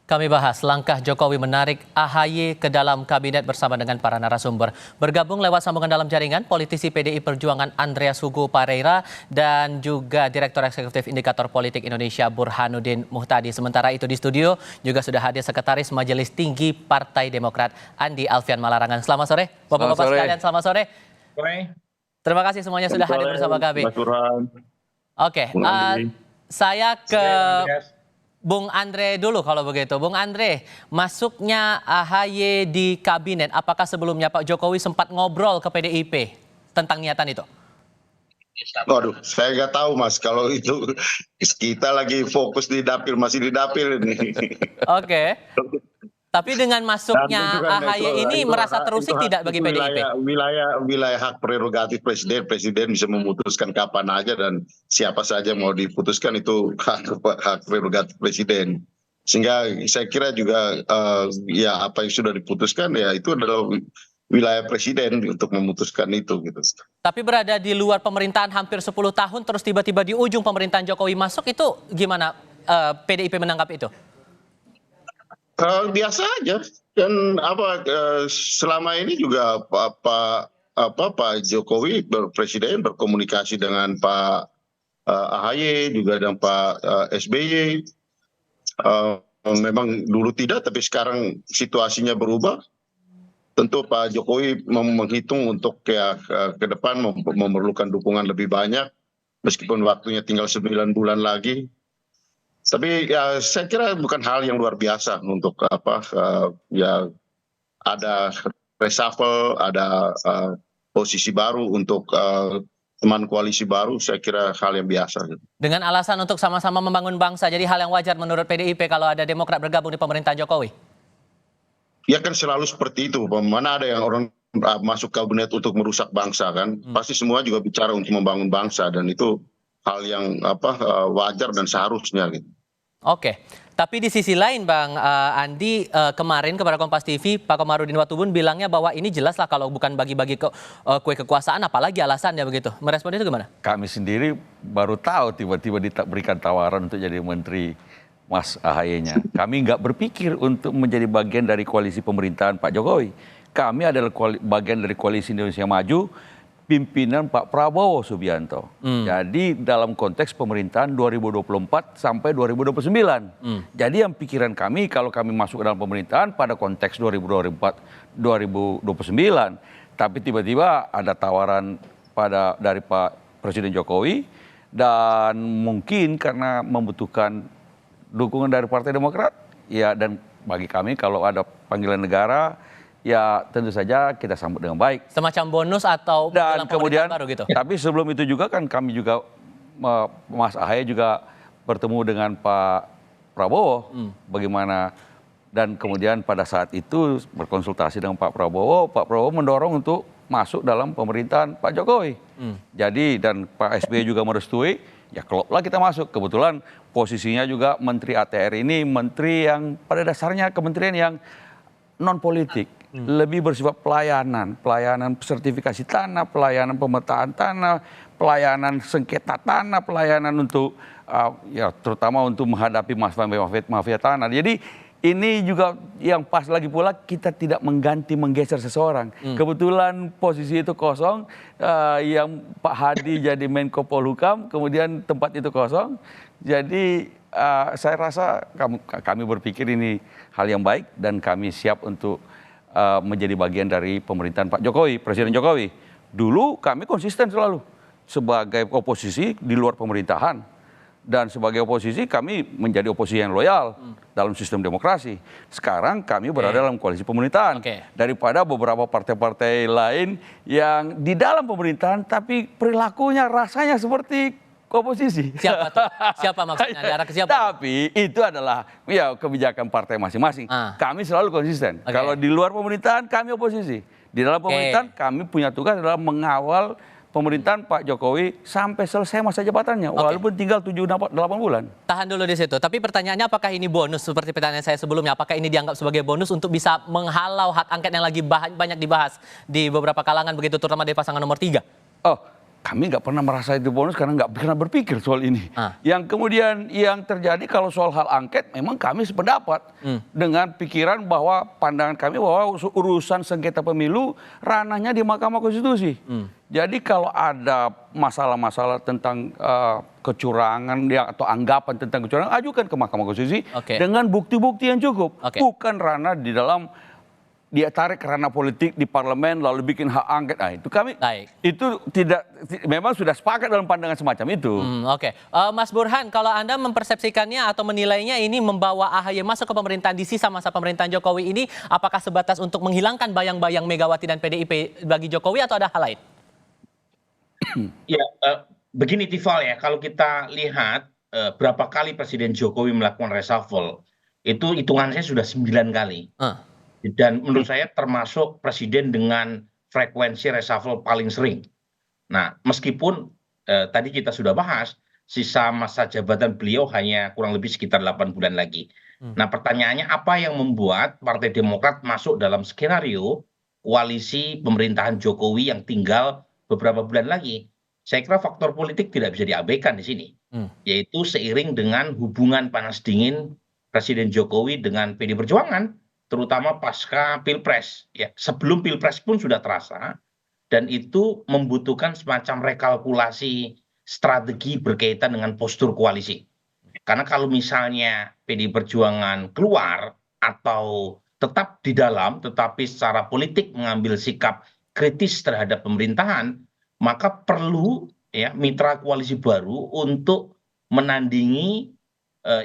Kami bahas langkah Jokowi menarik AHY ke dalam kabinet bersama dengan para narasumber. Bergabung lewat sambungan dalam jaringan, politisi PDI Perjuangan Andreas Hugo Pareira dan juga Direktur Eksekutif Indikator Politik Indonesia Burhanuddin Muhtadi. Sementara itu di studio juga sudah hadir Sekretaris Majelis Tinggi Partai Demokrat Andi Alfian Malarangan. Selamat sore, Bapak-Bapak sekalian. Selamat sore. Terima kasih semuanya sudah hadir bersama kami. Oke, saya ke Bung Andre dulu kalau begitu. Bung Andre, masuknya AHY di kabinet, apakah sebelumnya Pak Jokowi sempat ngobrol ke PDIP tentang niatan itu? Waduh, saya nggak tahu Mas. Kalau itu kita lagi fokus di dapil, masih di dapil ini. Oke. Tapi dengan masuknya AHY ini merasa terusik tidak bagi PDIP? Wilayah hak prerogatif presiden. Presiden bisa memutuskan kapan aja dan siapa saja mau diputuskan, itu hak prerogatif presiden. Sehingga saya kira juga ya apa yang sudah diputuskan ya itu adalah wilayah presiden untuk memutuskan itu gitu. Tapi berada di luar pemerintahan hampir 10 tahun terus tiba-tiba di ujung pemerintahan Jokowi masuk, itu gimana PDIP menangkap itu? Biasa aja, dan selama ini juga Pak Jokowi presiden berkomunikasi dengan Pak AHY juga dengan Pak SBY. Memang dulu tidak, tapi sekarang situasinya berubah. Tentu Pak Jokowi menghitung untuk ke depan memerlukan dukungan lebih banyak, meskipun waktunya tinggal 9 bulan lagi. Tapi ya saya kira bukan hal yang luar biasa untuk ya ada reshuffle, ada posisi baru untuk teman koalisi baru, saya kira hal yang biasa. Dengan alasan untuk sama-sama membangun bangsa, jadi hal yang wajar menurut PDIP kalau ada Demokrat bergabung di pemerintahan Jokowi? Ya kan selalu seperti itu, mana ada yang orang masuk kabinet untuk merusak bangsa kan? Pasti semua juga bicara untuk membangun bangsa, dan itu hal yang wajar dan seharusnya gitu. Oke, tapi di sisi lain Bang Andi, kemarin kepada Kompas TV Pak Komarudin Watubun bilangnya bahwa ini jelas lah kalau bukan bagi-bagi kue kekuasaan, apalagi alasannya begitu. Merespon itu gimana? Kami sendiri baru tahu tiba-tiba diberikan tawaran untuk jadi menteri Mas AHY-nya. Kami nggak berpikir untuk menjadi bagian dari koalisi pemerintahan Pak Jokowi. Kami adalah bagian dari koalisi Indonesia Maju, pimpinan Pak Prabowo Subianto. Jadi dalam konteks pemerintahan 2024 sampai 2029. Jadi yang pikiran kami kalau kami masuk ke dalam pemerintahan pada konteks 2024 2029, tapi tiba-tiba ada tawaran dari Pak Presiden Jokowi, dan mungkin karena membutuhkan dukungan dari Partai Demokrat, ya, dan bagi kami kalau ada panggilan negara, ya tentu saja kita sambut dengan baik. Semacam bonus atau dan kemudian baru gitu. Tapi sebelum itu juga kan kami juga Mas AHY juga bertemu dengan Pak Prabowo bagaimana, dan kemudian pada saat itu berkonsultasi dengan Pak Prabowo mendorong untuk masuk dalam pemerintahan Pak Jokowi. Jadi dan Pak SBY juga merestui, ya kloplah kita masuk. Kebetulan posisinya juga Menteri ATR ini menteri yang pada dasarnya kementerian yang non politik. Lebih bersifat pelayanan sertifikasi tanah, pelayanan pemetaan tanah, pelayanan sengketa tanah, pelayanan untuk ya terutama untuk menghadapi mafia tanah. Jadi ini juga yang pas lagi pula kita tidak menggeser seseorang. Kebetulan posisi itu kosong, yang Pak Hadi jadi Menko Polhukam, kemudian tempat itu kosong. Jadi saya rasa kami berpikir ini hal yang baik dan kami siap untuk menjadi bagian dari pemerintahan Pak Jokowi, Presiden Jokowi. Dulu kami konsisten selalu sebagai oposisi di luar pemerintahan, dan sebagai oposisi kami menjadi oposisi yang loyal dalam sistem demokrasi. Sekarang kami berada dalam koalisi pemerintahan daripada beberapa partai-partai lain yang di dalam pemerintahan tapi perilakunya rasanya seperti oposisi. Siapa tuh? Siapa maksudnya? Arah ke siapa? Tapi itu adalah ya kebijakan partai masing-masing. Kami selalu konsisten. Kalau di luar pemerintahan kami oposisi. Di dalam pemerintahan kami punya tugas adalah mengawal pemerintahan Pak Jokowi sampai selesai masa jabatannya, walaupun tinggal 7-8 bulan. Tahan dulu di situ. Tapi pertanyaannya, apakah ini bonus seperti pertanyaan saya sebelumnya? Apakah ini dianggap sebagai bonus untuk bisa menghalau hak angket yang lagi banyak dibahas di beberapa kalangan begitu, terutama dari pasangan nomor 3? Oh, kami nggak pernah merasa itu bonus karena nggak pernah berpikir soal ini. Yang kemudian yang terjadi kalau soal hal angket, memang kami sependapat dengan pikiran bahwa pandangan kami bahwa urusan sengketa pemilu ranahnya di Mahkamah Konstitusi. Jadi kalau ada masalah-masalah tentang kecurangan atau anggapan tentang kecurangan, ajukan ke Mahkamah Konstitusi dengan bukti-bukti yang cukup, bukan ranah di dalam dia tarik ranah politik di parlemen lalu bikin hak angket. Nah, itu kami itu tidak memang sudah sepakat dalam pandangan semacam itu. Mas Burhan, kalau Anda mempersepsikannya atau menilainya ini membawa AHY masuk ke pemerintahan di sisa masa pemerintahan Jokowi ini, apakah sebatas untuk menghilangkan bayang-bayang Megawati dan PDIP bagi Jokowi atau ada hal lain? Ya, begini Tifal ya, kalau kita lihat berapa kali Presiden Jokowi melakukan reshuffle, itu hitungan saya sudah 9 kali. Dan menurut saya termasuk presiden dengan frekuensi reshuffle paling sering. Nah, meskipun tadi kita sudah bahas, sisa masa jabatan beliau hanya kurang lebih sekitar 8 bulan lagi. Nah, pertanyaannya apa yang membuat Partai Demokrat masuk dalam skenario koalisi pemerintahan Jokowi yang tinggal beberapa bulan lagi? Saya kira faktor politik tidak bisa diabaikan di sini, yaitu seiring dengan hubungan panas dingin Presiden Jokowi dengan PD Perjuangan, terutama pasca Pilpres. Ya, sebelum Pilpres pun sudah terasa, dan itu membutuhkan semacam rekalkulasi strategi berkaitan dengan postur koalisi. Karena kalau misalnya PD Perjuangan keluar atau tetap di dalam, tetapi secara politik mengambil sikap kritis terhadap pemerintahan, maka perlu ya mitra koalisi baru untuk menandingi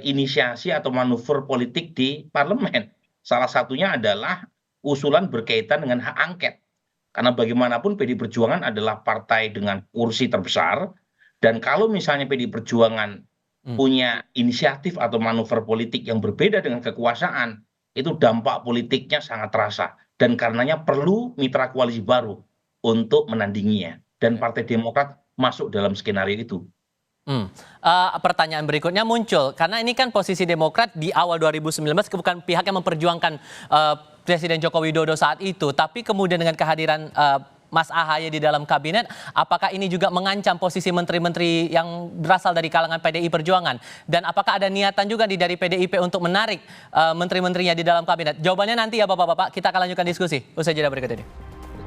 inisiasi atau manuver politik di parlemen. Salah satunya adalah usulan berkaitan dengan hak angket. Karena bagaimanapun PDI Perjuangan adalah partai dengan kursi terbesar. Dan kalau misalnya PDI Perjuangan punya inisiatif atau manuver politik yang berbeda dengan kekuasaan, itu dampak politiknya sangat terasa. Dan karenanya perlu mitra koalisi baru untuk menandinginya. Dan Partai Demokrat masuk dalam skenario itu. Pertanyaan berikutnya muncul karena ini kan posisi Demokrat di awal 2019 bukan pihak yang memperjuangkan Presiden Joko Widodo saat itu, tapi kemudian dengan kehadiran Mas AHY di dalam kabinet, apakah ini juga mengancam posisi menteri-menteri yang berasal dari kalangan PDI Perjuangan, dan apakah ada niatan juga dari PDIP untuk menarik menteri-menterinya di dalam kabinet? Jawabannya nanti ya Bapak-bapak, kita akan lanjutkan diskusi usai jeda berikut ini.